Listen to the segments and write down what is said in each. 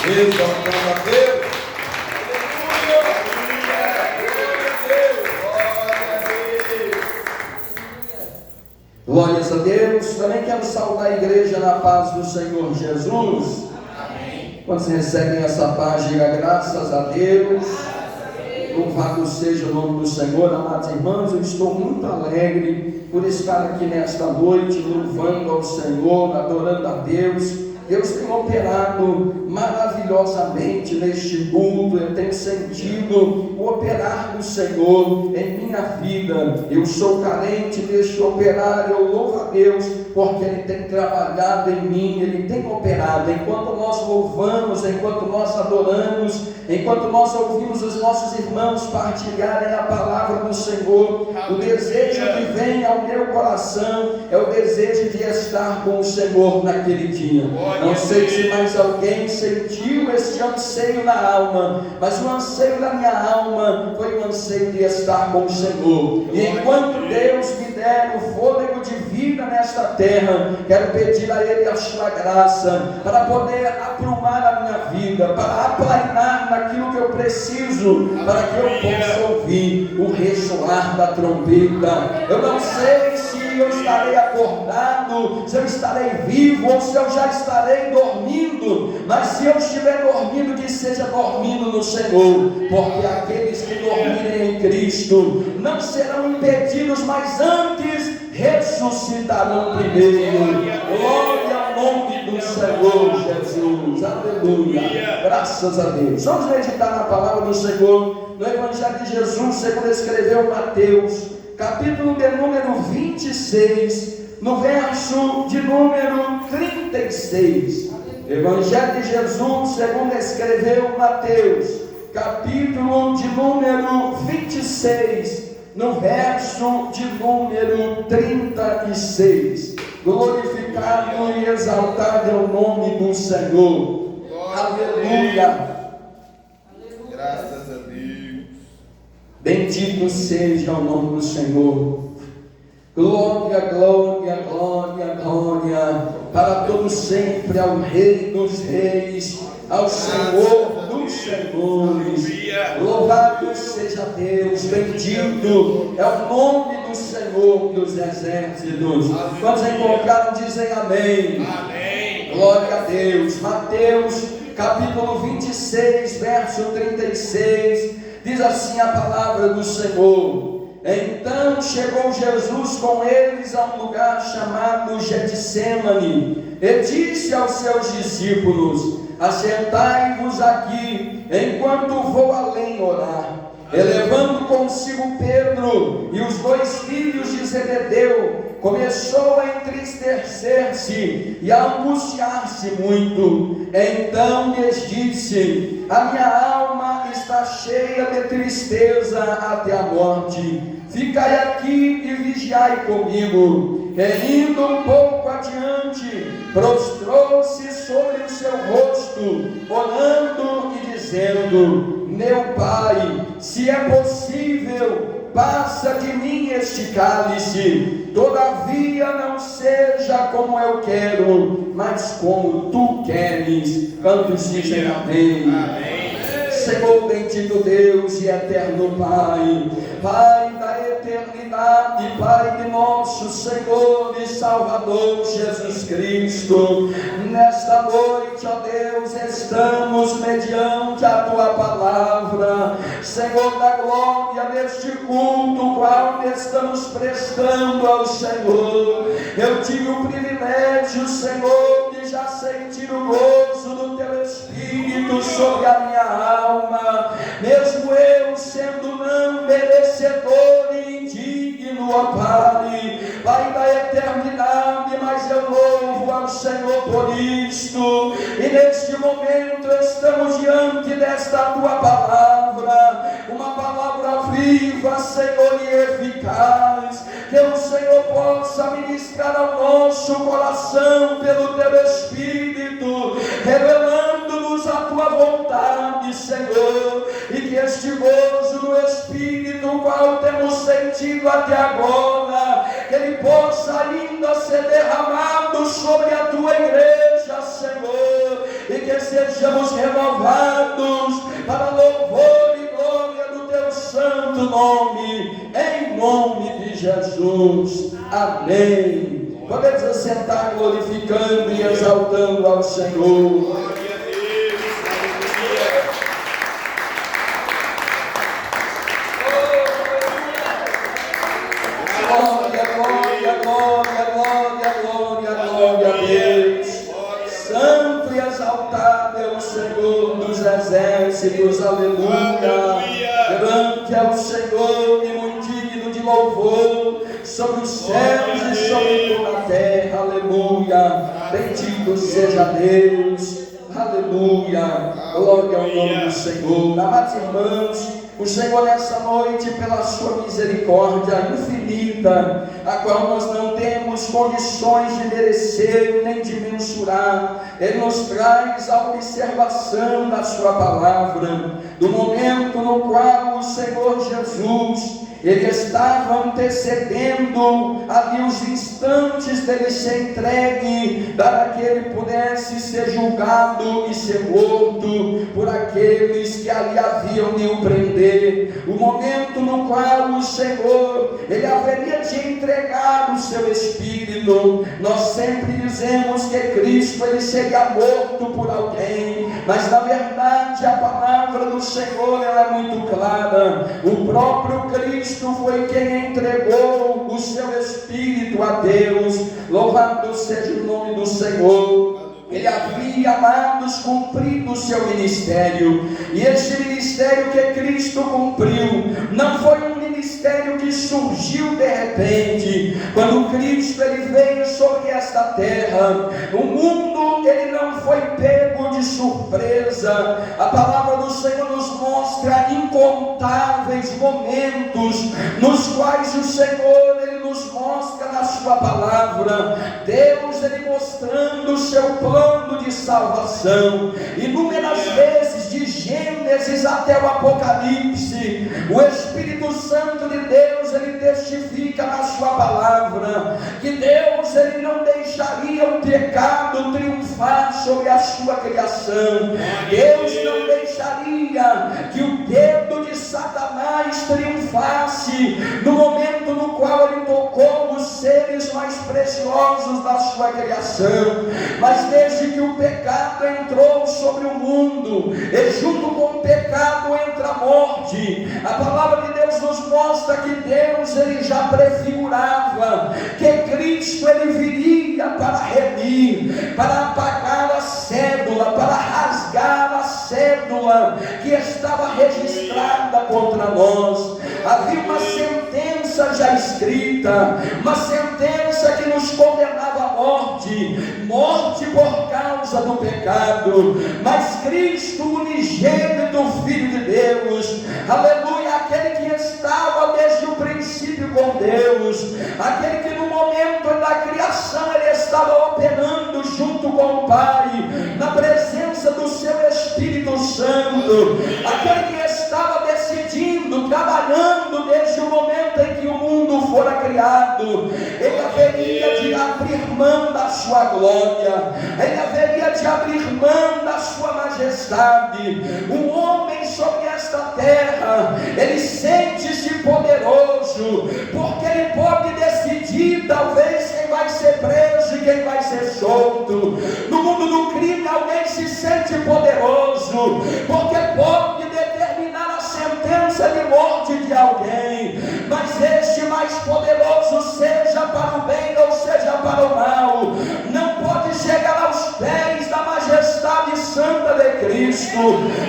Exaltando a Deus. Glórias a Deus. Também quero saudar a igreja na paz do Senhor Jesus. Amém. Quando recebem essa paz, diga graças a Deus. Louvado seja o nome do Senhor. Amados irmãos, eu estou muito alegre por estar aqui nesta noite, louvando ao Senhor, adorando a Deus. Deus tem operado maravilhosamente neste mundo. Eu tenho sentido o operar do Senhor em minha vida. Eu sou carente deste operar. Eu louvo a Deus porque Ele tem trabalhado em mim, Ele tem operado. Enquanto nós louvamos, enquanto nós adoramos, enquanto nós ouvimos os nossos irmãos partilharem a palavra do Senhor, o desejo que vem ao meu coração é o desejo de estar com o Senhor naquele dia. Não sei se mais alguém sentiu esse anseio na alma, mas o anseio da minha alma foi o anseio de estar com o Senhor. E enquanto Deus me der o fôlego de vida nesta terra, quero pedir a Ele a sua graça para poder aprumar a minha vida, para aplainar naquilo que eu preciso, para que eu possa ouvir o ressoar da trompeta. Eu não sei se eu estarei acordado, se eu estarei vivo ou se eu já estarei dormindo, mas se eu estiver dormindo, que seja dormindo no Senhor, porque aqueles que dormirem em Cristo não serão impedidos, mas antes ressuscitarão primeiro. Glória ao nome do Senhor Jesus. Aleluia. Graças a Deus. Vamos meditar na palavra do Senhor no Evangelho de Jesus, segundo escreveu Mateus, capítulo de número 26, no verso de número 36. Evangelho de Jesus, segundo escreveu Mateus, capítulo de número 26, no verso de número 36. Glorificado e exaltado é o nome do Senhor. Aleluia. Graças a Deus. Bendito seja o nome do Senhor. Glória, glória, glória, glória, para todo sempre ao Rei dos Reis, ao Senhor dos Senhores. Louvado seja Deus, bendito é o nome do Senhor dos exércitos. Quantos encontraram dizem amém. Amém. Glória a Deus. Mateus capítulo 26, verso 36, diz assim a palavra do Senhor: então chegou Jesus com eles a um lugar chamado Getsêmani, e disse aos seus discípulos: assentai-vos aqui, enquanto vou além orar. E levando consigo Pedro e os dois filhos de Zebedeu, começou a entristecer-se e a angustiar-se muito. Então lhes disse: a minha alma está cheia de tristeza até a morte. Ficai aqui e vigiai comigo. E indo um pouco adiante, prostrou-se sobre o seu rosto, orando e dizendo: meu Pai, se é possível, passa de mim este cálice, todavia não seja como eu quero, mas como tu queres. Quantos dizem amém? Amém. Senhor bendito Deus e eterno Pai, Pai da eternidade, Pai de nosso Senhor e Salvador Jesus Cristo, nesta noite, ó Deus, estamos mediante a Tua palavra, Senhor da glória, neste culto qual estamos prestando ao Senhor. Eu tive o privilégio, Senhor, de já sentir o gozo do Teu Espírito sobre a minha alma, mesmo eu sendo não merecedor e indigno, ó Pai, Pai da eternidade, mas eu louvo ao Senhor por isto. E neste momento estamos diante desta Tua palavra, uma palavra viva, Senhor, e eficaz, que o Senhor possa ministrar ao nosso coração pelo Teu Espírito, revelando-nos a Tua vontade, Senhor, e que este gozo do Espírito, o qual temos sentido até agora, que ele possa ainda ser derramado sobre a Tua igreja, Senhor, e que sejamos renovados para louvor e glória do teu santo nome, em nome de Jesus. Amém. Podemos assentar glorificando e exaltando ao Senhor. Exércitos, aleluia. Grande é o Senhor e muito digno de louvor sobre os céus e sobre toda a terra, aleluia. Bendito seja Deus, aleluia. Glória ao nome do Senhor. Amados irmãos, o Senhor nessa noite, pela sua misericórdia infinita, a qual nós não temos condições de merecer nem de mensurar, Ele nos traz a observação da sua palavra, do momento no qual o Senhor Jesus, Ele estava antecedendo ali os instantes dele ser entregue, para que ele pudesse ser julgado e ser morto por aqueles que ali haviam de o prender. O momento no qual o Senhor, Ele haveria de entregar o seu Espírito. Nós sempre dizemos que Cristo, Ele seria morto por alguém, mas na verdade a palavra do Senhor, ela é muito clara. O próprio Cristo foi quem entregou o seu Espírito a Deus. Louvado seja o nome do Senhor. Ele havia, amados, cumprido o seu ministério, e este ministério que Cristo cumpriu não foi um ministério que surgiu de repente. Quando Cristo, Ele veio sobre esta terra, o mundo, ele não foi pego de surpresa. A palavra do Senhor nos mostra incontáveis momentos nos quais o Senhor, Ele nos mostra na sua palavra, Deus, Ele mostrando o seu plano de salvação. Inúmeras vezes, de Gênesis até o Apocalipse, o Espírito Santo de Deus, Ele testifica na sua palavra que Deus, Ele não deixaria o pecado triunfar sobre a sua criação. Deus não deixaria que o dedo de Satanás triunfasse no momento no qual Ele tocou os seres mais preciosos da sua criação. Mas desde que o pecado entrou sobre o mundo, e junto com o pecado entra a morte, a palavra de Deus nos mostra que Deus, Ele já prefigurava que Cristo, Ele viria para remir, para apagar a cédula, para rasgar a cédula que estava registrada contra nós. Havia uma sentença já escrita, uma sentença que nos condenava à morte, morte por causa do pecado. Mas Cristo, o unigênito Filho de Deus, aleluia, aquele que estava desde o princípio com Deus, aquele que no momento da criação Ele estava operando junto com o Pai, na presença do seu Espírito Santo, aquele que estava decidindo, trabalhando desde o momento em que o mundo fora criado. Ele haveria de abrir mão da sua glória, Ele haveria de abrir mão da sua majestade. Um homem sobre esta terra, ele sente-se poderoso, porque ele pode decidir talvez quem vai ser preso e quem vai ser solto. No mundo do crime, alguém se sente poderoso, porque pode determinar a sentença de morte de alguém. Mas este mais poderoso, seja para o bem ou seja para o mal, não pode chegar aos pés da majestade santa de Cristo.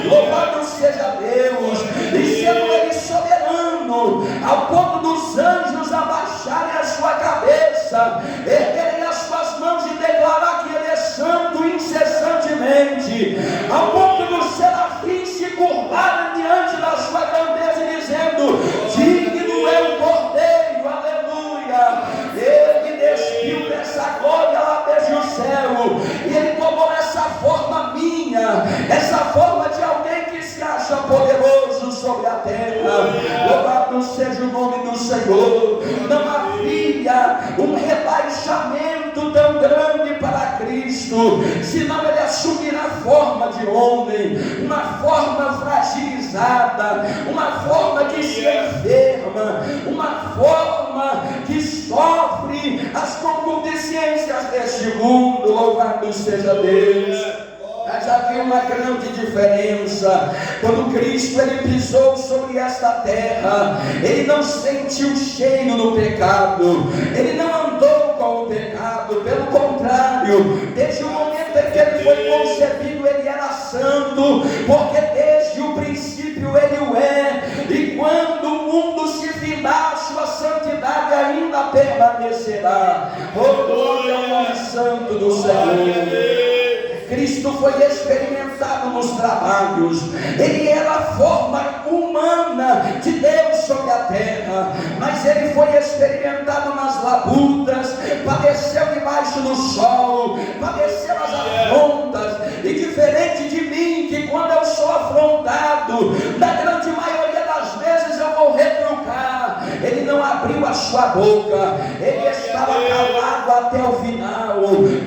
Louvado seja Deus. E sendo Ele soberano, ao ponto dos anjos abaixarem a sua cabeça, erguerem as suas mãos e declarar que Ele é santo incessantemente, ao ponto dos serafins se curvarem diante da sua grandeza e dizendo: digno é o Cordeiro, aleluia. Ele despiu dessa glória lá desde o céu, e Ele tomou essa forma minha, essa forma de alguém que se acha poderoso sobre a terra. Louvado seja o nome do Senhor. Não havia um rebaixamento tão grande para Cristo, senão Ele assumir a forma forma de homem, uma forma fragilizada, uma forma que se enferma, uma forma que sofre as concupiscências deste mundo. Louvado seja Deus. Mas havia uma grande diferença. Quando Cristo ele pisou sobre esta terra, ele não sentiu o cheiro do pecado, ele não andou com o pecado, pelo contrário, desde o momento em que ele foi concebido, ele era santo, porque desde o princípio ele o é, e quando o mundo se findar, sua santidade ainda permanecerá. Oh, glória ao nome santo do Senhor. Cristo foi experimentado nos trabalhos, ele era a forma humana de Deus sobre a terra, mas ele foi experimentado nas labutas, padeceu debaixo do sol, padeceu as afrontas, e diferente de mim, que quando eu sou afrontado, na grande maioria das vezes eu vou retrucar, ele não abriu a sua boca, ele estava calado até o final.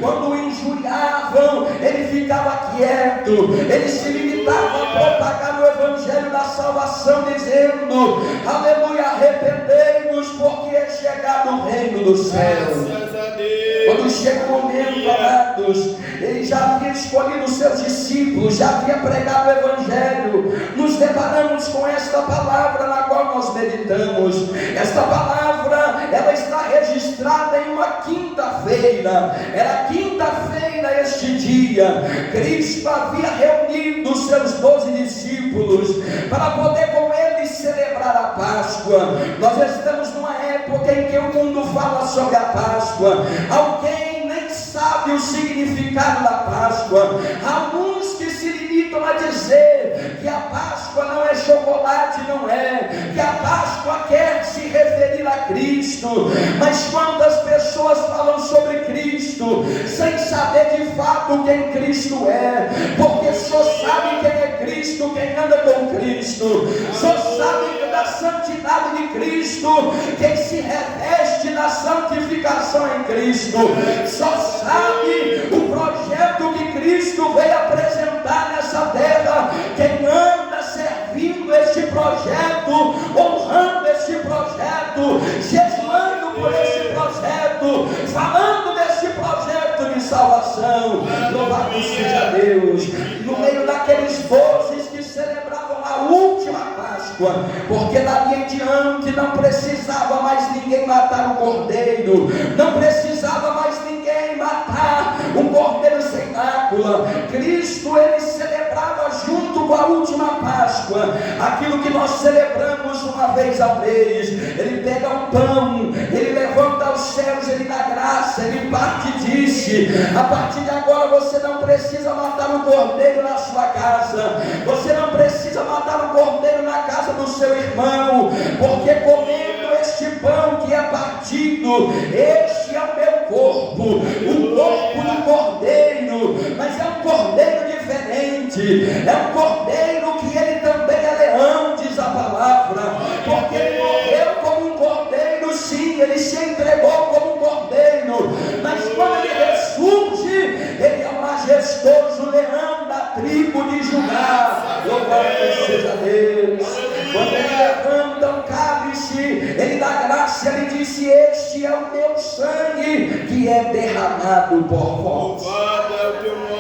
Quando o injuriavam, ele ficava quieto, ele se limitava a propagar o evangelho da salvação, dizendo: aleluia, arrependei-vos, porque é chegado o reino dos céus. Quando chega o momento, amados, ele já havia escolhido os seus discípulos, já havia pregado o evangelho. Nos deparamos com esta palavra na qual nós meditamos. Esta palavra, ela está registrada em uma quinta-feira. Era quinta-feira este dia. Cristo havia reunido os seus 12 discípulos para poder com eles celebrar a Páscoa. Nós estamos numa época em que o mundo fala sobre a Páscoa. Alguém nem sabe o significado da Páscoa. Alguns que se limitam a dizer que a Páscoa não é chocolate, não é, que a Páscoa quer se referir a Cristo. Mas quantas pessoas falam sobre Cristo sem saber de fato quem Cristo é, porque só sabe quem é Cristo quem anda com Cristo, só sabe da santidade de Cristo quem se reveste da santificação em Cristo, só sabe o projeto que Cristo veio apresentar nessa terra quem anda servindo este projeto, honrando este projeto, jejuando por este projeto, falando deste projeto de salvação. Louvado seja Deus. No meio daqueles 12 que celebravam a última Páscoa, porque dali em diante não precisava mais ninguém matar um cordeiro, não precisava mais ninguém matar um cordeiro sem mácula. Cristo ele celebrava junto com a última Páscoa aquilo que nós celebramos uma vez ao mês. Ele pega um pão, ele levanta aos céus, ele dá graça, ele parte e disse: a partir de agora você não precisa matar um cordeiro na sua casa, você não precisa matar um cordeiro na casa do seu irmão, porque comendo este pão que é partido, este é o meu corpo, o corpo do cordeiro. Mas é um cordeiro diferente, é um cordeiro que ele também é leão, diz a palavra, porque ele morreu como um cordeiro, sim, ele se entregou como um cordeiro, mas quando ele ressurge, ele é o majestoso leão da tribo de Judá. Louvado seja Deus. Quando ele levanta um cálice, ele dá graça, ele disse: este é o meu sangue que é derramado por vós.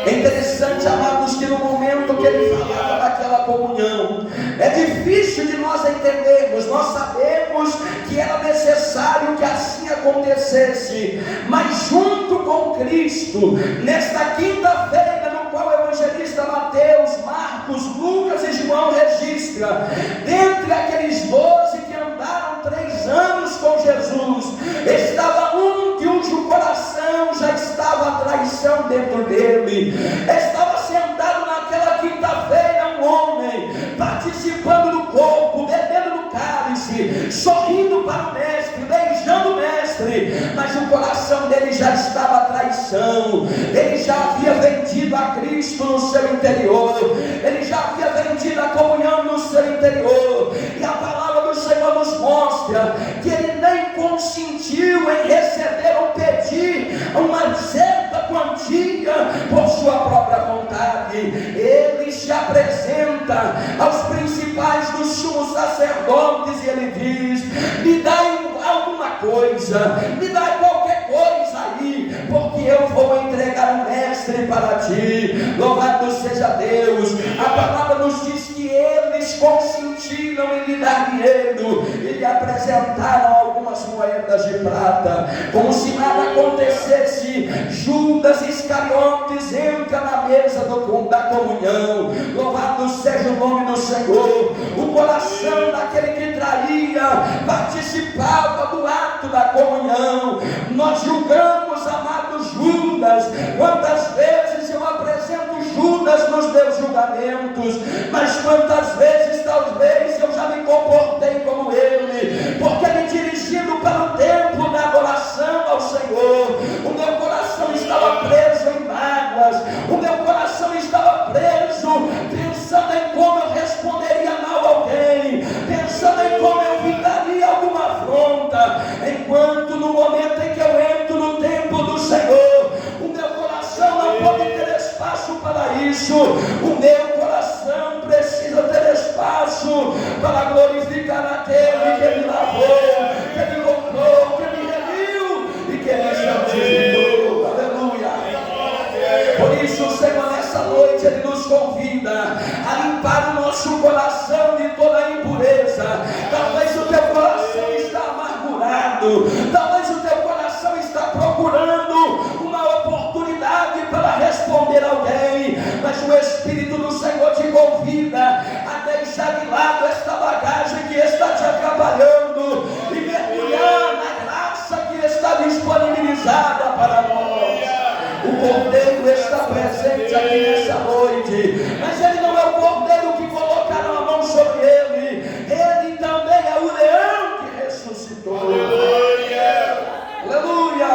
É interessante, amados, que no momento que ele falava daquela comunhão, é difícil de nós entendermos. Nós sabemos que era necessário que assim acontecesse, mas junto com Cristo, nesta quinta-feira, no qual o evangelista Mateus, Marcos, Lucas e João registra, dentre aqueles 12 que andaram 3 anos com Jesus, estava um cujo coração já estava a traição dentro dele. Estava sentado naquela quinta-feira um homem, participando do corpo, bebendo do cálice, sorrindo para o mestre, beijando o mestre, mas o coração dele já estava a traição. Ele já havia vendido a Cristo no seu interior, ele já havia vendido a comunhão no seu interior, e a palavra do Senhor nos mostra que ele nem consentiu em receber ou pedir uma certa quantia por sua própria vontade. chega aos principais dos sumos sacerdotes e ele diz: me dá alguma coisa, me dá qualquer coisa aí, porque eu vou entregar um mestre para ti. Louvado seja Deus. A palavra nos diz que eles consentiram em lhe dar dinheiro e lhe apresentaram algumas moedas de prata. Como se nada acontecesse, Judas Iscariotes entra na mesa da comunhão. Louvado seja o nome do Senhor. O coração daquele que traía participava do ato da comunhão. Nós julgamos, amado Judas. Quantas vezes eu apresento Judas nos meus julgamentos, mas quantas vezes talvez eu já me comportei como ele, porque me dirigindo para o templo da adoração ao Senhor, o meu coração estava preso em mágoas, o meu coração estava preso pensando em como eu responderia mal a alguém, pensando em como eu evitaria alguma afronta, enquanto no momento em que eu entro no templo do Senhor, o meu coração não pode ter espaço para isso. O meu coração precisa ter espaço para glorificar aquele que me lavou, que me comprou, que me remiu e que me santificou. Aleluia. Por isso o Senhor nessa noite Ele nos convida a limpar o nosso coração de toda a impureza. Talvez o teu coração está amargurado, talvez o teu coração está procurando uma oportunidade para responder alguém, mas o Espírito do Senhor te convida a deixar de lado esta bagagem que está te atrapalhando e mergulhar na graça que está disponibilizada para nós. O Cordeiro está presente aqui nessa noite, mas ele não é o Cordeiro que colocaram a mão sobre ele, ele também é o leão que ressuscitou. Aleluia! Aleluia!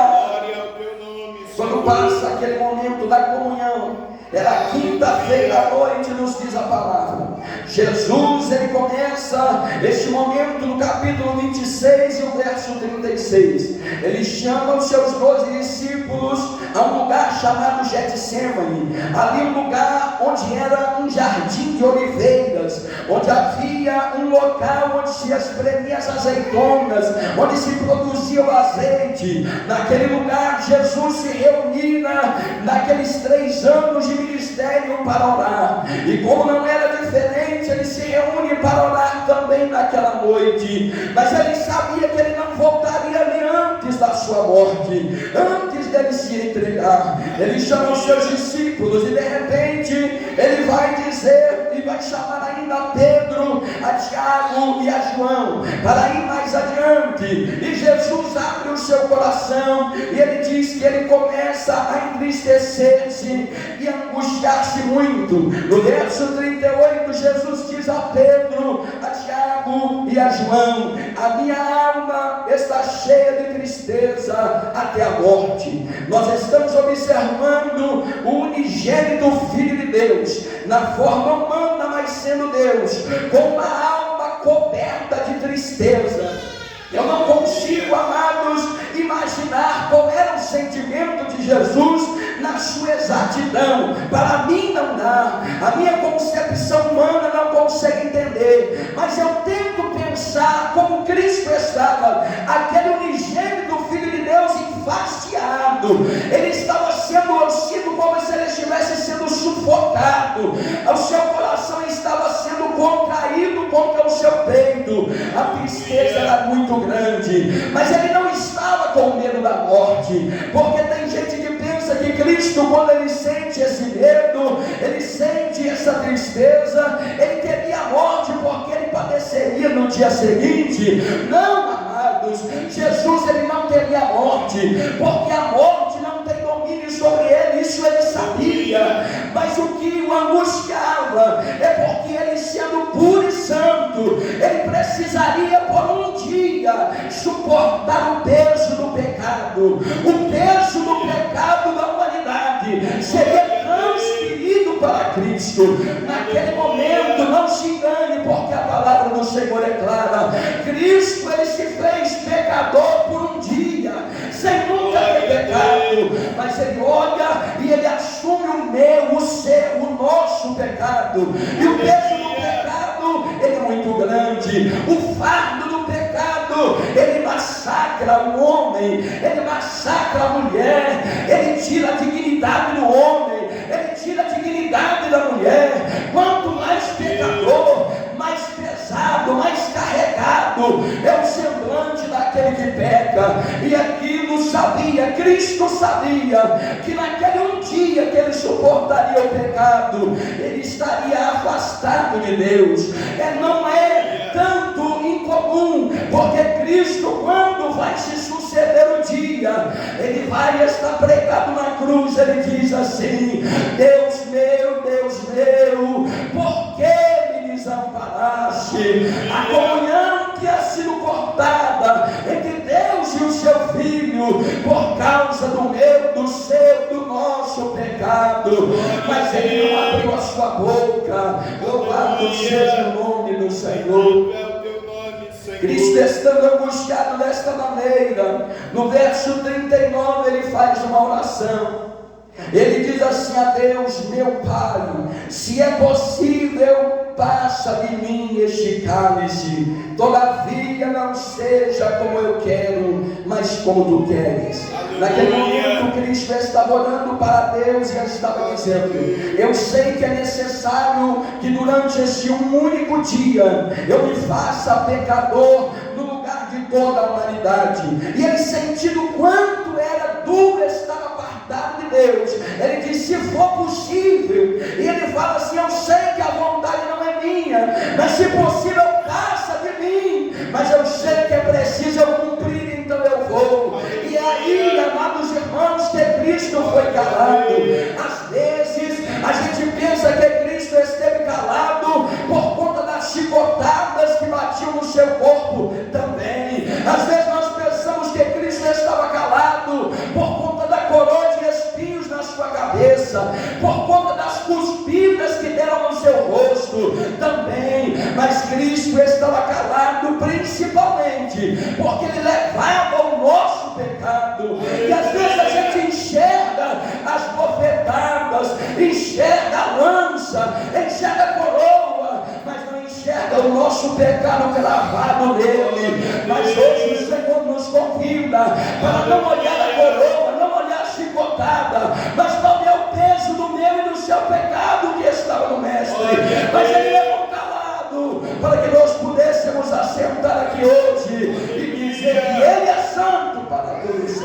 Quando passa aquele momento da comunhão, era quinta-feira à noite, nos diz a palavra. Jesus, ele começa este momento no capítulo 26 e o verso 36. Ele chama os seus 12 discípulos a um lugar chamado Getsemane. Ali um lugar onde era um jardim de oliveiras, onde havia um local onde se espremia as azeitonas, onde se produzia o azeite. Naquele lugar Jesus se reunira naqueles 3 anos de ministério para orar, e como não era diferente, ele se reúne para orar também naquela noite, mas ele sabia que ele não voltaria ali antes da sua morte, antes dele se entregar. Ele chama os seus discípulos e de repente ele vai dizer e vai chamar ainda a Pedro, a Tiago e a João para ir mais adiante, e Jesus abre o seu coração e ele diz que ele começa a entristecer-se e angustiar-se muito. No verso 38, Jesus diz a Pedro, a Tiago e a João: a minha alma está cheia de tristeza até a morte. Nós estamos observando o unigênito Filho de Deus, na forma humana, mas sendo Deus, com uma alma coberta de tristeza. Eu não consigo, amados, imaginar qual era o sentimento de Jesus na sua exatidão. Para mim não dá, a minha concepção humana não consegue entender, mas eu tento pensar como Cristo estava, aquele unigênito Filho de Deus enfastiado. Ele estava sendo como se ele estivesse sendo sufocado, o seu coração estava sendo contraído contra o seu peito, a tristeza era muito grande, mas ele não estava com medo da morte, porque tem gente que pensa que Cristo, quando ele sente esse medo, ele sente essa tristeza, ele teria a morte porque ele padeceria no dia seguinte. Não, amados, Jesus ele não teria a morte, porque a morte não tem domínio sobre ele, isso ele sabia, mas o que o angustiava é porque ele, sendo puro e santo, ele precisaria por um dia suportar o peso do pecado. O peso do pecado da humanidade seria transferido para Cristo. Naquele momento, não se engane, porque a palavra do Senhor é clara: Cristo ele se fez pecador por um dia, sem nunca ter pecado, mas ele olha e ele assume o meu, o seu, o nosso pecado, e o peso do verdade. O fardo do pecado, ele massacra o homem, ele massacra a mulher, ele tira a dignidade do homem, ele tira a dignidade da mulher. Quanto mais pecador, mais pesado, mais carregado é o semblante daquele que peca. E aquilo sabia, Cristo sabia que naquele um dia que ele suportaria o pecado, ele estaria afastado de Deus. Não é tanto incomum, porque Cristo, quando vai se suceder o dia, ele vai estar pregado na cruz, ele diz assim: Deus meu, por que me desamparaste? A comunhão tinha sido cortada entre Deus e o seu Filho por causa do meu, do seu, do nosso pecado, mas ele não abriu a sua boca. Louvado seja o nome do Senhor. Cristo, estando angustiado desta maneira, no verso 39 ele faz uma oração. Ele diz assim a Deus: meu Pai, se é possível, passa de mim este cálice, todavia não seja como eu quero, mas como tu queres. Naquele momento Cristo estava orando para Deus e estava dizendo: eu sei que é necessário que durante este único dia eu me faça pecador no lugar de toda a humanidade. E ele, sentindo quanto era duro estar apartado de Deus, ele diz: se for possível, e ele fala assim: eu sei que a vontade não é minha, mas se possível passa de mim, mas eu sei que é preciso eu cumprir, então eu vou. E aí, amados irmãos, que Cristo foi calado. Às vezes a gente pensa que Cristo esteve calado por conta das chicotadas que batiam no seu corpo também. Às vezes nós pensamos que Cristo estava calado por conta da coroa de espinhos na sua cabeça, por conta das cuspidas que deram no seu rosto também. Mas Cristo estava calado principalmente porque ele levava o nosso pecado. E às vezes a gente enxerga as bofetadas, enxerga a lança, enxerga a coroa, mas não enxerga o nosso pecado gravado nele. Mas hoje o Senhor nos convida para não olhar a coroa, não olhar a chicotada, mas para olhar o peso do meu e do seu pecado que estava no Mestre. Mas ele levou calado para que nós pudéssemos assentar aqui hoje e dizer que ele é santo para todos.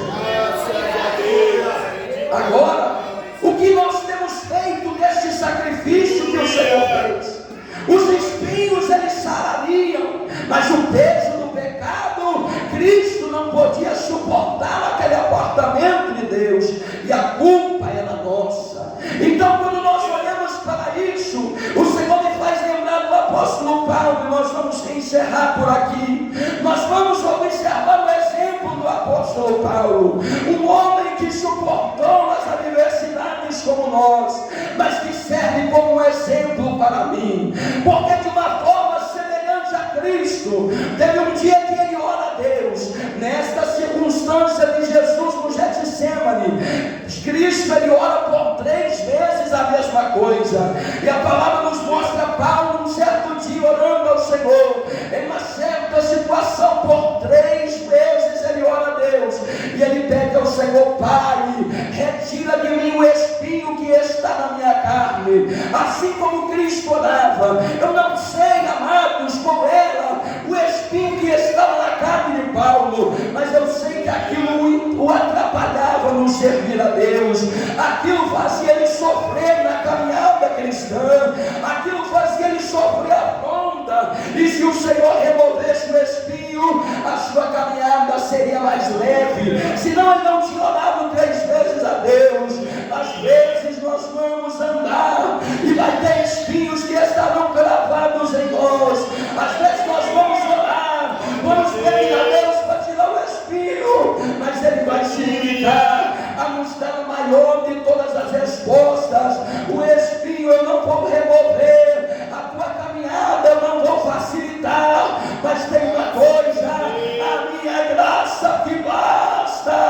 Agora, o que nós temos feito deste sacrifício que o Senhor fez? Os espinhos eles sarariam, mas o peso do pecado, Cristo não podia suportar aquele apartamento de Deus, e a culpa era nossa. Então, quando nós olhamos para isso, o Senhor me faz lembrar do apóstolo Paulo, e nós vamos encerrar por aqui. Nós vamos observar o exemplo do apóstolo Paulo, um homem que suportou as adversidades como nós, mas que serve como um exemplo para mim, porque de uma forma semelhante a Cristo, teve um dia que ele ora a Deus, nesta circunstância de Jesus no Getsemane. Cristo ele ora por 3 vezes a mesma coisa, e a palavra nos mostra Paulo um certo dia orando ao Senhor, em uma certa situação, por 3 vezes ele ora a Deus, e ele pede ao Senhor: Pai, retira de mim o espinho que está na minha carne. Assim como Cristo orava, eu não sei, amados, qual era o espinho que estava na carne de Paulo, mas eu sei que aquilo o atrapalhava no servir a Deus, aquilo fazia ele sofrer na caminhada cristã, aquilo fazia ele sofrer afronta, e se o Senhor removesse o espinho, a sua caminhada seria mais leve. Senão ele não tinha orado 3 vezes a Deus. Às vezes nós vamos andar e vai ter espinhos que estarão cravados em nós. Às vezes nós vamos orar, vamos pedir a Deus para tirar o espinho, mas ele vai se limitar a nos dar o maior de todas as respostas. O espinho eu não vou remover, a tua caminhada eu não vou facilitar, mas tem uma coisa: a minha graça te basta.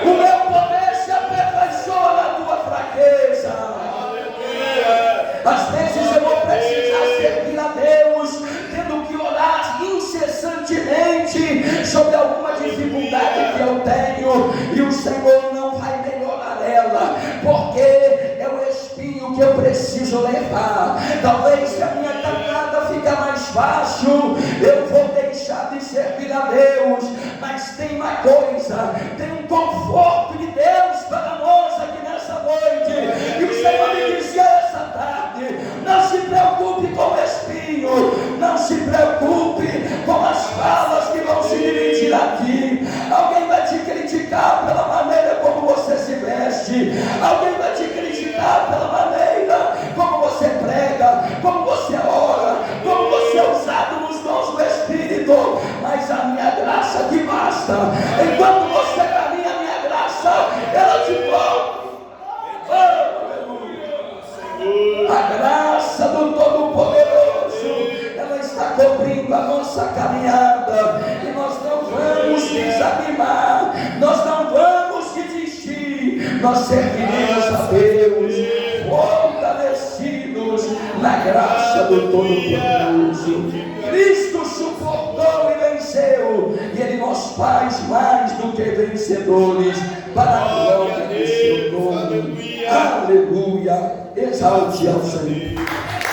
O meu poder se aperfeiçoa na tua fraqueza. Às vezes eu vou precisar servir a Deus Senhor não vai melhorar ela, porque é o espinho que eu preciso levar. Talvez se a minha caminhada fica mais fácil, eu vou deixar de servir a Deus, mas tem uma coisa, tem um conforto de Deus para nós aqui nessa noite, e o Senhor me dizia essa tarde: não se preocupe com o espinho, não se preocupe com as falas que vão se dividir aqui. Alguém vai te criticar pela maneira como você se veste, alguém vai te criticar pela maneira como você prega, como você ora, como você é usado nos dons do Espírito, mas a minha graça te basta. Enquanto você caminha, a minha graça, ela te volta. A graça do Todo-Poderoso, ela está cobrindo a nossa caminhada, e nós não vamos desanimar, nós não vamos desistir, nós serviremos a Deus, fortalecidos na graça do Todo-Poderoso. Cristo suportou e venceu, e Ele nos faz mais do que vencedores, para a glória do seu nome. Aleluia. Exalte ao Senhor.